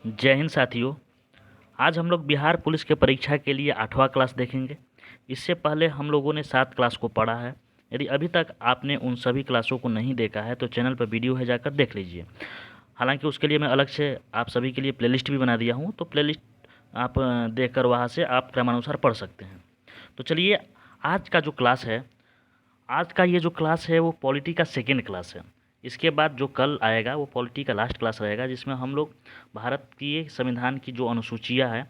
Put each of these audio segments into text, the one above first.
जय हिंद साथियों। आज हम लोग बिहार पुलिस के परीक्षा के लिए 8वां क्लास देखेंगे। इससे पहले हम लोगों ने 7 क्लास को पढ़ा है। यदि अभी तक आपने उन सभी क्लासों को नहीं देखा है तो चैनल पर वीडियो है, जाकर देख लीजिए। हालांकि उसके लिए मैं अलग से आप सभी के लिए प्लेलिस्ट भी बना दिया हूँ, तो प्लेलिस्ट आप देखकर वहाँ से आप क्रमानुसार पढ़ सकते हैं। तो चलिए, आज का जो क्लास है, आज का ये जो क्लास है वो पॉलिटी का सेकेंड क्लास है। इसके बाद जो कल आएगा वो पॉलिटी का लास्ट क्लास रहेगा, जिसमें हम लोग भारत की संविधान की जो अनुसूचियाँ हैं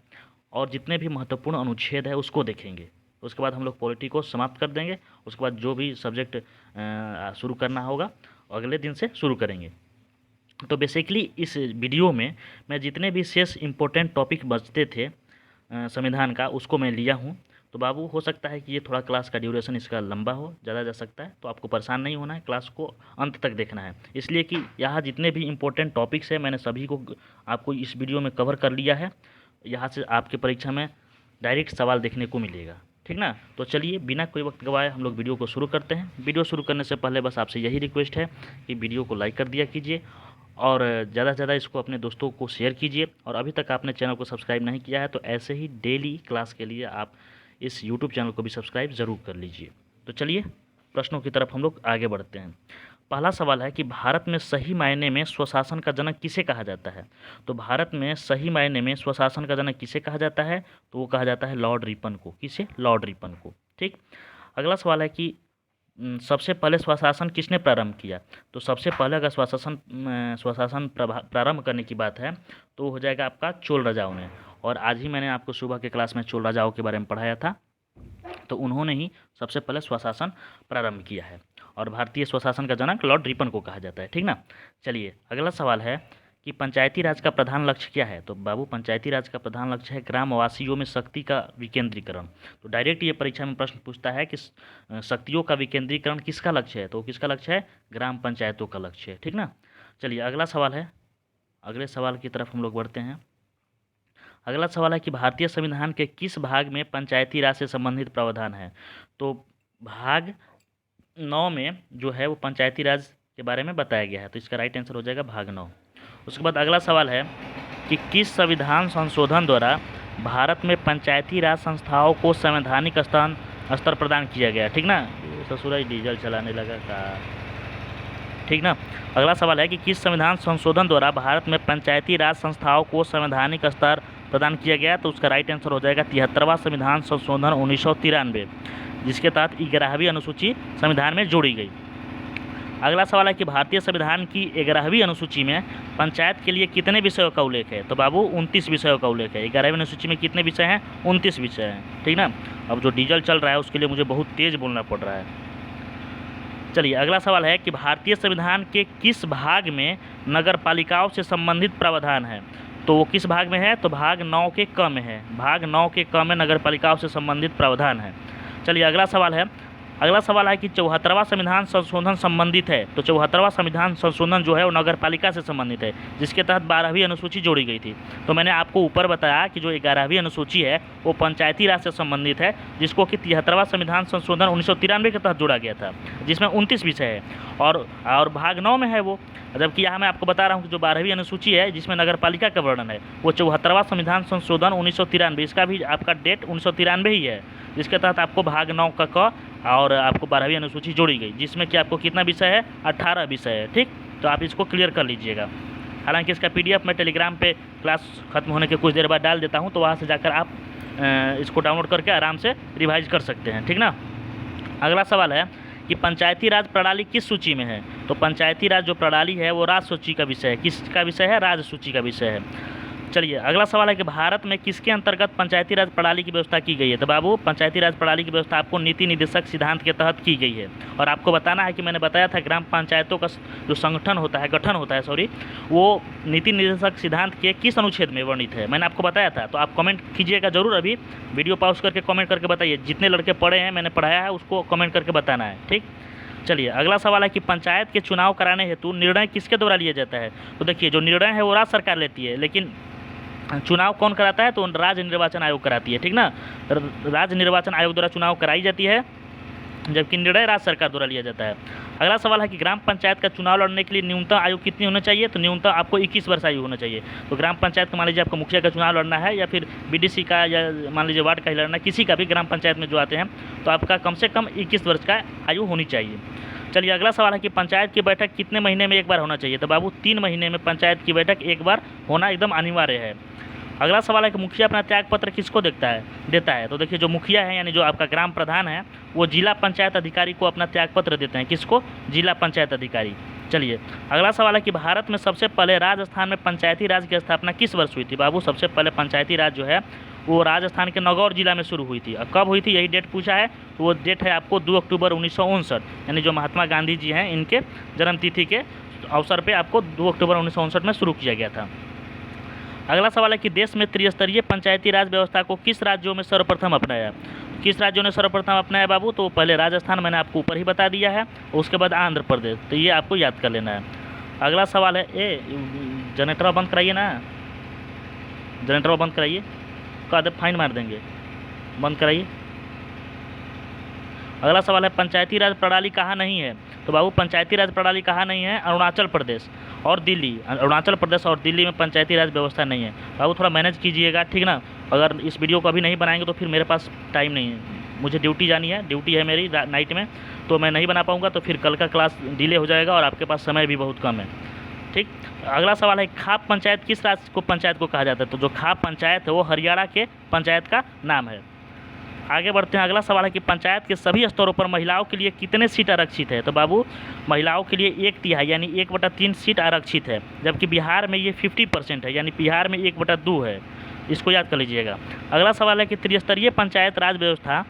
और जितने भी महत्वपूर्ण अनुच्छेद है उसको देखेंगे। उसके बाद हम लोग पॉलिटी को समाप्त कर देंगे। उसके बाद जो भी सब्जेक्ट शुरू करना होगा अगले दिन से शुरू करेंगे। तो बेसिकली इस वीडियो में मैं जितने भी शेष इम्पोर्टेंट टॉपिक बचते थे संविधान का उसको मैं लिया हूँ। तो बाबू, हो सकता है कि ये थोड़ा क्लास का ड्यूरेशन इसका लंबा हो, ज़्यादा जा सकता है, तो आपको परेशान नहीं होना है, क्लास को अंत तक देखना है। इसलिए कि यहाँ जितने भी इम्पोर्टेंट टॉपिक्स हैं मैंने सभी को आपको इस वीडियो में कवर कर लिया है। यहाँ से आपके परीक्षा में डायरेक्ट सवाल देखने को मिलेगा, ठीक ना। तो चलिए, बिना कोई वक्त गवाए हम लोग वीडियो को शुरू करते हैं। वीडियो शुरू करने से पहले बस आपसे यही रिक्वेस्ट है कि वीडियो को लाइक कर दिया कीजिए और ज़्यादा से ज़्यादा इसको अपने दोस्तों को शेयर कीजिए। और अभी तक आपने चैनल को सब्सक्राइब नहीं किया है तो ऐसे ही डेली क्लास के लिए आप इस यूट्यूब चैनल को भी सब्सक्राइब ज़रूर कर लीजिए। तो चलिए, प्रश्नों की तरफ हम लोग आगे बढ़ते हैं। पहला सवाल है कि भारत में सही मायने में स्वशासन का जनक किसे कहा जाता है। तो भारत में सही मायने में स्वशासन का जनक किसे कहा जाता है, तो वो कहा जाता है लॉर्ड रिपन को। किसे? लॉर्ड रिपन को। ठीक। अगला सवाल है कि सबसे पहले स्वशासन किसने प्रारंभ किया। तो सबसे पहले अगर स्वशासन प्रारंभ करने की बात है तो वो हो जाएगा आपका चोल राजाओं ने। और आज ही मैंने आपको सुबह के क्लास में चोल राजाओं के बारे में पढ़ाया था। तो उन्होंने ही सबसे पहले स्वशासन प्रारंभ किया है और भारतीय स्वशासन का जनक लॉर्ड रिपन को कहा जाता है, ठीक ना। चलिए, अगला सवाल है कि पंचायती राज का प्रधान लक्ष्य क्या है। तो बाबू, पंचायती राज का प्रधान लक्ष्य है ग्रामवासियों में शक्ति का विकेंद्रीकरण। तो डायरेक्ट ये परीक्षा में प्रश्न पूछता है कि शक्तियों का विकेंद्रीकरण किसका लक्ष्य है। तो किसका लक्ष्य है? ग्राम पंचायतों का लक्ष्य है, ठीक ना। चलिए, अगला सवाल है, अगले सवाल की तरफ हम लोग बढ़ते हैं। अगला सवाल है कि भारतीय संविधान के किस भाग में पंचायती राज से संबंधित प्रावधान है। तो भाग 9 में जो है वो पंचायती राज के बारे में बताया गया है। तो इसका राइट आंसर हो जाएगा भाग 9। उसके बाद अगला सवाल है कि किस संविधान संशोधन द्वारा भारत में पंचायती राज संस्थाओं को संवैधानिक स्तर प्रदान किया गया, ठीक ना। ससुराल डीजल चलाने लगा का, ठीक ना। अगला सवाल है कि किस संविधान संशोधन द्वारा भारत में पंचायती राज संस्थाओं को संवैधानिक स्तर प्रदान किया गया। तो उसका राइट आंसर हो जाएगा 73वां संविधान संशोधन 1993, जिसके तहत 11वीं अनुसूची संविधान में जोड़ी गई। अगला सवाल है कि भारतीय संविधान की 11वीं अनुसूची में पंचायत के लिए कितने विषयों का उल्लेख है। तो बाबू, 29 विषयों का उल्लेख है। 11वीं अनुसूची में कितने विषय हैं? 29 विषय हैं, ठीक ना। अब जो डीजल चल रहा है उसके लिए मुझे बहुत तेज़ बोलना पड़ रहा है। चलिए, अगला सवाल है कि भारतीय संविधान के किस भाग में नगर पालिकाओं से संबंधित प्रावधान है। तो वो किस भाग में है? तो भाग 9 के क में है। भाग 9 के क में नगर पालिकाओं से संबंधित प्रावधान है। चलिए, अगला सवाल है कि 74वां संविधान संशोधन संबंधित है। तो 74वां संविधान संशोधन जो है वो नगर पालिका से संबंधित है, जिसके तहत 12वीं अनुसूची जोड़ी गई थी। तो मैंने आपको ऊपर बताया कि जो 11वीं अनुसूची है वो पंचायती राज से संबंधित है, जिसको कि 73वां संविधान संशोधन 1993 के तहत जोड़ा गया था, जिसमें 29 विषय है और भाग 9 में है वो। जबकि यहाँ मैं आपको बता रहा हूँ कि जो 12वीं अनुसूची है जिसमें नगर पालिका का वर्णन है वो 74वां संविधान संशोधन 1993, इसका भी आपका डेट 1993 ही है, जिसके तहत आपको भाग 9 का क और आपको 12वीं अनुसूची जोड़ी गई, जिसमें कि आपको कितना विषय है? 18 विषय है, ठीक। तो आप इसको क्लियर कर लीजिएगा। हालांकि इसका PDF मैं टेलीग्राम पे क्लास खत्म होने के कुछ देर बाद डाल देता हूं, तो वहां से जाकर आप इसको डाउनलोड करके आराम से रिवाइज कर सकते हैं, ठीक ना। अगला सवाल है कि पंचायती राज प्रणाली किस सूची में है। तो पंचायती राज जो प्रणाली है वो राज सूची का विषय है। किसका विषय है? राज सूची का विषय है। चलिए, अगला सवाल है कि भारत में किसके अंतर्गत पंचायती राज प्रणाली की व्यवस्था की गई है। तो बाबू, पंचायती राज प्रणाली की व्यवस्था आपको नीति निर्देशक सिद्धांत के तहत की गई है। और आपको बताना है कि मैंने बताया था ग्राम पंचायतों का जो गठन होता है वो नीति निर्देशक सिद्धांत के किस अनुच्छेद में वर्णित है, मैंने आपको बताया था। तो आप कमेंट कीजिएगा जरूर, अभी वीडियो पॉज करके कमेंट करके बताइए। जितने लड़के पढ़े हैं, मैंने पढ़ाया है, उसको कमेंट करके बताना है, ठीक। चलिए, अगला सवाल है कि पंचायत के चुनाव कराने हेतु निर्णय किसके द्वारा लिया जाता है। तो देखिए, जो निर्णय है वो राज्य सरकार लेती है, लेकिन चुनाव कौन कराता है? तो राज्य निर्वाचन आयोग कराती है, ठीक ना। राज्य निर्वाचन आयोग द्वारा चुनाव कराई जाती है जबकि निर्णय राज्य सरकार द्वारा लिया जाता है। अगला सवाल है कि ग्राम पंचायत का चुनाव लड़ने के लिए न्यूनतम आयु कितनी होना चाहिए? तो न्यूनतम आपको 21 वर्ष आयु होना चाहिए। तो ग्राम पंचायत का मान लीजिए आपको मुखिया का चुनाव लड़ना है या फिर बीडीसी का या मान लीजिए वार्ड का ही लड़ना है, किसी का भी ग्राम पंचायत में जो आते हैं, तो आपका कम से कम 21 वर्ष का आयु होनी चाहिए। चलिए अगला सवाल है कि पंचायत की बैठक कितने महीने में एक बार होना चाहिए? तो बाबू 3 महीने में पंचायत की बैठक एक बार होना एकदम अनिवार्य है। अगला सवाल है कि मुखिया अपना त्यागपत्र किसको देता है? तो देखिए जो मुखिया है यानी जो आपका ग्राम प्रधान है वो जिला पंचायत अधिकारी को अपना त्यागपत्र देते हैं। किसको? जिला पंचायत अधिकारी। चलिए अगला सवाल है कि भारत में सबसे पहले राजस्थान में पंचायती राज की स्थापना किस वर्ष हुई थी? बाबू सबसे पहले पंचायती राज जो है वो राजस्थान के नगौर जिला में शुरू हुई थी। और कब हुई थी यही डेट पूछा है, तो वो डेट है आपको 2 अक्टूबर 1959, यानी जो महात्मा गांधी जी हैं इनके जन्मतिथि के अवसर पे आपको 2 अक्टूबर 1959 में शुरू किया गया था। अगला सवाल है कि देश में त्रिस्तरीय पंचायती राज व्यवस्था को किस राज्यों में सर्वप्रथम अपनाया? किस राज्यों ने सर्वप्रथम अपनाया बाबू? तो पहले राजस्थान, मैंने आपको ऊपर ही बता दिया है, उसके बाद आंध्र प्रदेश। तो ये आपको याद कर लेना है। अगला सवाल है जनरेटर बंद कराइए ना, जनरेटर बंद कराइए, कद फाइन मार देंगे, बंद कराइए। अगला सवाल है पंचायती राज प्रणाली कहाँ नहीं है? तो बाबू पंचायती राज प्रणाली कहाँ नहीं है? अरुणाचल प्रदेश और दिल्ली। अरुणाचल प्रदेश और दिल्ली में पंचायती राज व्यवस्था नहीं है। बाबू थोड़ा मैनेज कीजिएगा, ठीक ना। अगर इस वीडियो को अभी नहीं बनाएंगे तो फिर मेरे पास टाइम नहीं है, मुझे ड्यूटी जानी है, ड्यूटी है मेरी नाइट में, तो मैं नहीं बना पाऊँगा, तो फिर कल का क्लास डिले हो जाएगा और आपके पास समय भी बहुत कम है, ठीक। अगला सवाल है खाप पंचायत किस राज्य को पंचायत को कहा जाता है? तो जो खाप पंचायत है वो हरियाणा के पंचायत का नाम है। आगे बढ़ते हैं। अगला सवाल है कि पंचायत के सभी स्तरों पर महिलाओं के लिए कितने सीट आरक्षित है? तो बाबू महिलाओं के लिए 1/3 यानी 1/3 सीट आरक्षित है, जबकि बिहार में ये 50% है, यानी बिहार में 1/2 है। इसको याद कर लीजिएगा। अगला सवाल है कि त्रिस्तरीय पंचायत राज व्यवस्था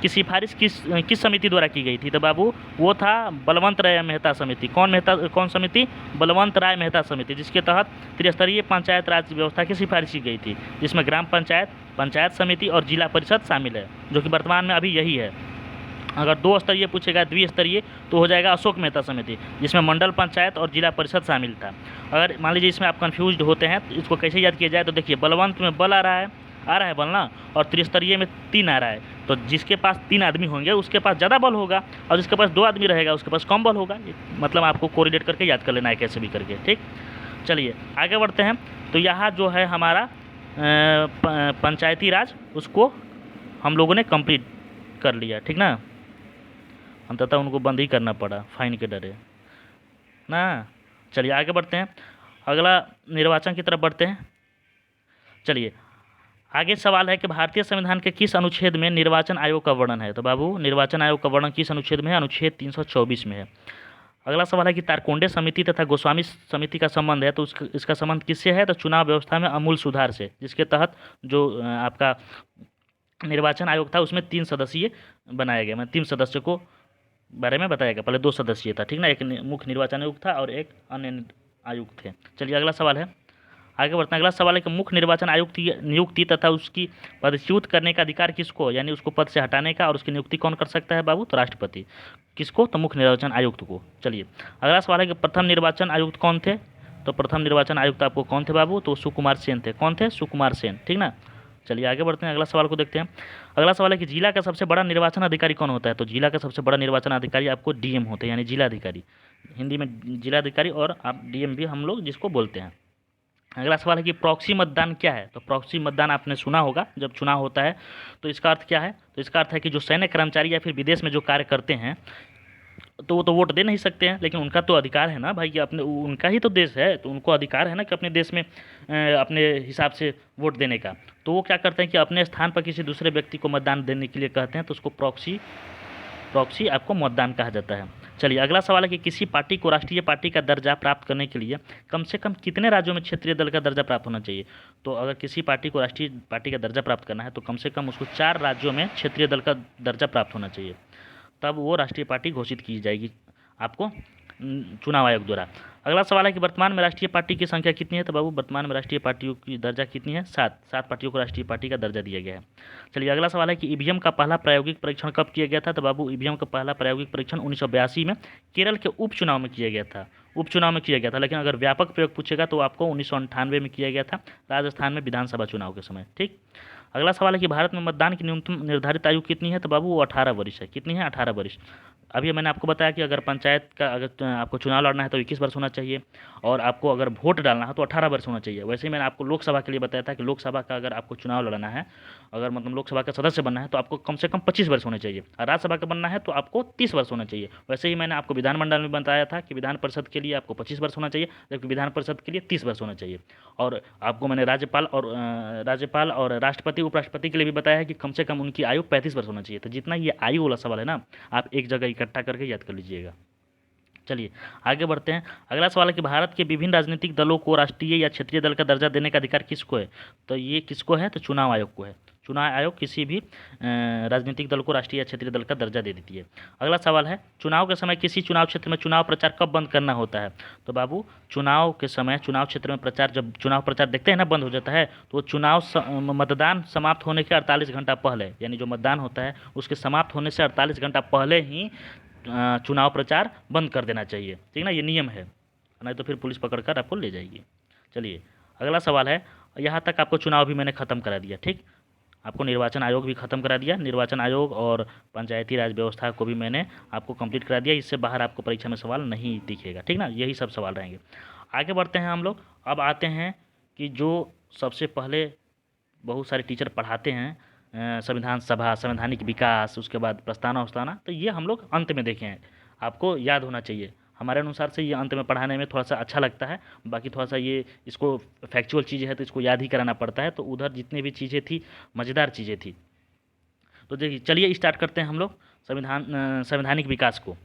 की सिफारिश किस समिति द्वारा की गई थी? तो बाबू वो था बलवंत राय मेहता समिति। कौन समिति? बलवंत राय मेहता समिति, जिसके तहत त्रिस्तरीय पंचायत राज व्यवस्था की सिफारिश की गई थी, जिसमें ग्राम पंचायत, पंचायत समिति और जिला परिषद शामिल है, जो कि वर्तमान में अभी यही है। अगर 2 स्तरीय पूछेगा, द्विस्तरीय, तो हो जाएगा अशोक मेहता समिति, जिसमें मंडल पंचायत और जिला परिषद शामिल था। अगर मान लीजिए इसमें आप कन्फ्यूज होते हैं तो इसको कैसे याद किया जाए? तो देखिए बलवंत में बल आ रहा है बल ना, और त्रिस्तरीय में 3 आ रहा है, तो जिसके पास 3 आदमी होंगे उसके पास ज़्यादा बल होगा, और जिसके पास 2 आदमी रहेगा उसके पास कम बल होगा। मतलब आपको कोरिलेट करके याद कर लेना है कैसे भी करके, ठीक। चलिए आगे बढ़ते हैं। तो यहाँ जो है हमारा पंचायती राज, उसको हम लोगों ने कंप्लीट कर लिया, ठीक ना। अंततः उनको बंद ही करना पड़ा फाइन के डरे ना। चलिए आगे बढ़ते हैं, अगला निर्वाचन की तरफ बढ़ते हैं। चलिए आगे सवाल है कि भारतीय संविधान के किस अनुच्छेद में निर्वाचन आयोग का वर्णन है? तो बाबू निर्वाचन आयोग का वर्णन किस अनुच्छेद में है? अनुच्छेद 324 में है। अगला सवाल है कि तारकोंडे समिति तथा गोस्वामी समिति का संबंध है, तो इसका संबंध किससे है? तो चुनाव व्यवस्था में आमूल सुधार से, जिसके तहत जो आपका निर्वाचन आयोग था उसमें 3 सदस्यीय बनाया गया। मैं 3 सदस्यों को बारे में बताया गया, पहले 2 सदस्यीय था, ठीक ना। एक मुख्य निर्वाचन आयोग था और एक अन्य आयुक्त थे। चलिए अगला सवाल है, आगे बढ़ते हैं। अगला सवाल है कि मुख्य निर्वाचन आयुक्त की नियुक्ति तथा उसकी पदच्युत करने का अधिकार किसको, यानी उसको पद से हटाने का और उसकी नियुक्ति कौन कर सकता है बाबू? तो राष्ट्रपति। किसको? तो मुख्य निर्वाचन आयुक्त को। चलिए अगला सवाल है कि प्रथम निर्वाचन आयुक्त कौन थे? तो प्रथम निर्वाचन आयुक्त आपको कौन थे बाबू? तो सुकुमार सेन थे। कौन थे? सुकुमार सेन, ठीक ना। चलिए आगे बढ़ते हैं, अगला सवाल को देखते हैं। अगला सवाल है कि जिला का सबसे बड़ा निर्वाचन अधिकारी कौन होता है? तो जिला का सबसे बड़ा निर्वाचन अधिकारी आपको डीएम होते हैं, यानी जिलाधिकारी। हिंदी में जिलाधिकारी और आप डीएम भी हम लोग जिसको बोलते हैं। अगला सवाल है कि प्रॉक्सी मतदान क्या है? तो प्रॉक्सी मतदान आपने सुना होगा जब चुनाव होता है, तो इसका अर्थ क्या है? तो इसका अर्थ है कि जो सैन्य कर्मचारी या फिर विदेश में जो कार्य करते हैं तो वो तो वोट दे नहीं सकते हैं, लेकिन उनका तो अधिकार है ना भाई कि अपने, उनका ही तो देश है, तो उनको अधिकार है ना कि अपने देश में अपने हिसाब से वोट देने का। तो वो क्या करते हैं कि अपने स्थान पर किसी दूसरे व्यक्ति को मतदान देने के लिए कहते हैं, तो उसको प्रॉक्सी आपको मतदान कहा जाता है। चलिए अगला सवाल है कि किसी पार्टी को राष्ट्रीय पार्टी का दर्जा प्राप्त करने के लिए कम से कम कितने राज्यों में क्षेत्रीय दल का दर्जा प्राप्त होना चाहिए? तो अगर किसी पार्टी को राष्ट्रीय पार्टी का दर्जा प्राप्त करना है तो कम से कम उसको 4 राज्यों में क्षेत्रीय दल का दर्जा प्राप्त होना चाहिए, तब वो राष्ट्रीय पार्टी घोषित की जाएगी आपको चुनाव आयोग द्वारा। अगला सवाल है कि वर्तमान में राष्ट्रीय पार्टी की संख्या कितनी है? तो बाबू वर्तमान में राष्ट्रीय पार्टियों की दर्जा कितनी है? 7 पार्टियों को राष्ट्रीय पार्टी का दर्जा दिया गया है। चलिए अगला सवाल है कि ईवीएम का पहला प्रायोगिक परीक्षण कब किया गया था? तो बाबू ईवीएम का पहला प्रायोगिक परीक्षण 1982 में केरल के उपचुनाव में किया गया था। लेकिन अगर व्यापक प्रयोग पूछेगा तो आपको 1998 में किया गया था, राजस्थान में विधानसभा चुनाव के समय, ठीक। अगला सवाल है कि भारत में मतदान की न्यूनतम निर्धारित आयु कितनी है? तो बाबू वो 18 वर्ष है। कितनी है? 18 वर्ष। अभी मैंने आपको बताया कि अगर पंचायत का अगर आपको चुनाव लड़ना है तो 21 वर्ष होना चाहिए, और आपको अगर वोट डालना है तो 18 वर्ष होना चाहिए। वैसे ही मैंने आपको लोकसभा के लिए बताया था कि लोकसभा का अगर आपको चुनाव लड़ना है, अगर मतलब लोकसभा का सदस्य बनना है तो आपको कम से कम 25 वर्ष होने चाहिए, और राज्यसभा का बनना है तो आपको 30 वर्ष होना चाहिए। वैसे ही मैंने आपको विधानमंडल में बताया था कि विधान परिषद के लिए आपको 25 वर्ष होना चाहिए, जबकि विधान परिषद के लिए 30 वर्ष होना चाहिए। और आपको मैंने राज्यपाल और राष्ट्रपति उपराष्ट्रपति के लिए भी बताया है कि कम से कम उनकी आयु 35 वर्ष होना चाहिए। तो जितना ये आयु वाला सवाल है ना, आप एक जगह इकट्ठा करके याद कर लीजिएगा। चलिए आगे बढ़ते हैं। अगला सवाल है कि भारत के विभिन्न राजनीतिक दलों को राष्ट्रीय या क्षेत्रीय दल का दर्जा देने का अधिकार किसको है? तो ये किसको है? तो चुनाव आयोग को है। चुनाव आयोग किसी भी राजनीतिक दल को राष्ट्रीय या क्षेत्रीय दल का दर्जा दे देती है। अगला सवाल है, चुनाव के समय किसी चुनाव क्षेत्र में चुनाव प्रचार कब बंद करना होता है? तो बाबू चुनाव के समय चुनाव क्षेत्र में प्रचार, जब चुनाव प्रचार देखते हैं ना बंद हो जाता है, तो मतदान समाप्त होने के 48 घंटा पहले, यानी जो मतदान होता है उसके समाप्त होने से 48 घंटा पहले ही चुनाव प्रचार बंद कर देना चाहिए, ठीक ना, ये नियम है, नहीं तो फिर पुलिस पकड़ कर आपको ले जाएगी। चलिए अगला सवाल है, यहाँ तक आपको चुनाव भी मैंने ख़त्म करा दिया, ठीक, आपको निर्वाचन आयोग भी ख़त्म करा दिया, निर्वाचन आयोग और पंचायती राज व्यवस्था को भी मैंने आपको कंप्लीट करा दिया। इससे बाहर आपको परीक्षा में सवाल नहीं दिखेगा, ठीक ना, यही सब सवाल रहेंगे। आगे बढ़ते हैं हम लोग। अब आते हैं कि जो सबसे पहले बहुत सारे टीचर पढ़ाते हैं संविधान सभा, संवैधानिक विकास, उसके बाद प्रस्तावना वस्तावना, तो ये हम लोग अंत में देखे हैं, आपको याद होना चाहिए। हमारे अनुसार से ये अंत में पढ़ाने में थोड़ा सा अच्छा लगता है, बाकी थोड़ा सा ये इसको फैक्चुअल चीज़ें है तो इसको याद ही कराना पड़ता है, तो उधर जितनी भी चीज़ें थी मज़ेदार चीज़ें थी। तो देखिए चलिए स्टार्ट करते हैं हम लोग संवैधानिक विकास को।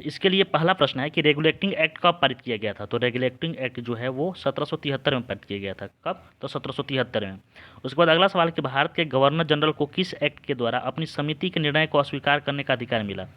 इसके लिए पहला प्रश्न है कि रेगुलेटिंग एक्ट कब पारित किया गया था? तो रेगुलेटिंग एक्ट जो है वो 1773 में पारित किया गया था। कब? तो 1773 में। उसके बाद अगला सवाल है कि भारत के गवर्नर जनरल को किस एक्ट के द्वारा अपनी समिति के निर्णय को अस्वीकार करने का अधिकार मिला,